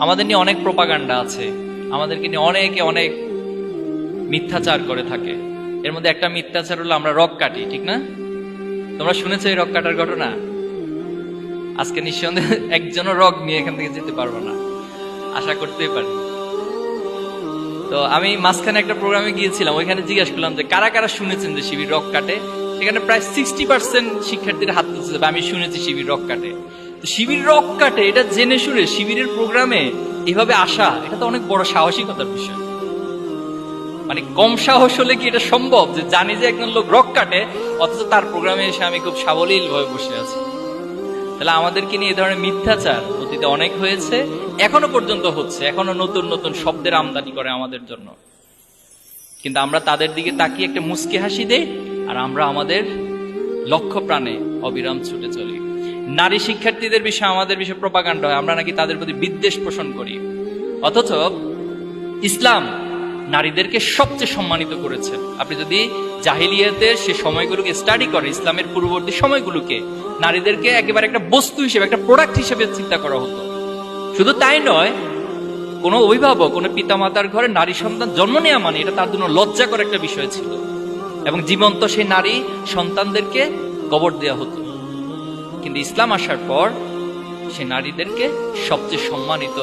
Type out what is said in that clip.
আমাদের নিয়ে অনেক প্রোপাগান্ডা আছে, আমাদেরকে নিয়ে অনেকে অনেক মিথ্যাচার করে থাকে। এর মধ্যে একটা মিথ্যাচার হলো আমরা রক কাটি, ঠিক না? তোমরা শুনেছো এই রক কাটার ঘটনা? আজকে নিঃসন্দেহে একজনও রক নিয়ে এখান থেকে যেতে পারবো না, আশা করতেই পারি। তো আমি মাঝখানে একটা প্রোগ্রামে গিয়েছিলাম, ওইখানে জিজ্ঞাসা করলাম যে কারা কারা শুনেছেন যে শিবির রক কাটে। সেখানে প্রায় 60% শিক্ষার্থীরা হাত তুলছে, আমি শুনেছি শিবির রক কাটে। তো শিবির রক কাটে এটা জেনে শুনে শিবিরের প্রোগ্রামে এভাবে আসা, এটা তো অনেক বড় সাহসিকতার বিষয়। মানে কম সাহস হলে কি এটা সম্ভব যে জানি যে একজন লোক রক কাটে, অথচ তার প্রোগ্রামে এসে আমি খুব সাবলীল ভাবে বসে আছি? তাহলে আমাদেরকে নিয়ে এই ধরনের মিথ্যাচার অতীতে অনেক হয়েছে, এখনো পর্যন্ত হচ্ছে, এখনো নতুন নতুন শব্দের আমদানি করে আমাদের জন্য। কিন্তু আমরা তাদের দিকে তাকিয়ে একটা মুচকি হাসি দেই, আর আমরা আমাদের লক্ষ্য প্রাণে অবিরাম ছুটে চলি। নারী শিক্ষার্থীদের বিষয়ে আমাদের বিষয়ে প্রপাগান্ডা হয়, আমরা নাকি তাদের প্রতি বিদ্বেষ পোষণ করি। অথচ ইসলাম নারীদেরকে সবচেয়ে সম্মানিত করেছে। আপনি যদি জাহিলিয়াতের সে সময়গুলোকে স্টাডি করেন, ইসলামের পূর্ববর্তী সময়গুলোকে, নারীদেরকে একেবারে একটা বস্তু হিসেবে, একটা প্রোডাক্ট হিসেবে চিন্তা করা হতো। শুধু তাই নয়, কোনো অভিভাবক, কোনো পিতামাতার ঘরে নারী সন্তান জন্ম নেওয়া মানে এটা তার জন্য লজ্জাকর একটা বিষয় ছিল, এবং জীবন্ত সেই নারী সন্তানদেরকে কবর দেওয়া হতো। কিন্তু ইসলাম আসার পর সে নারীদেরকে সবচেয়ে সম্মানিত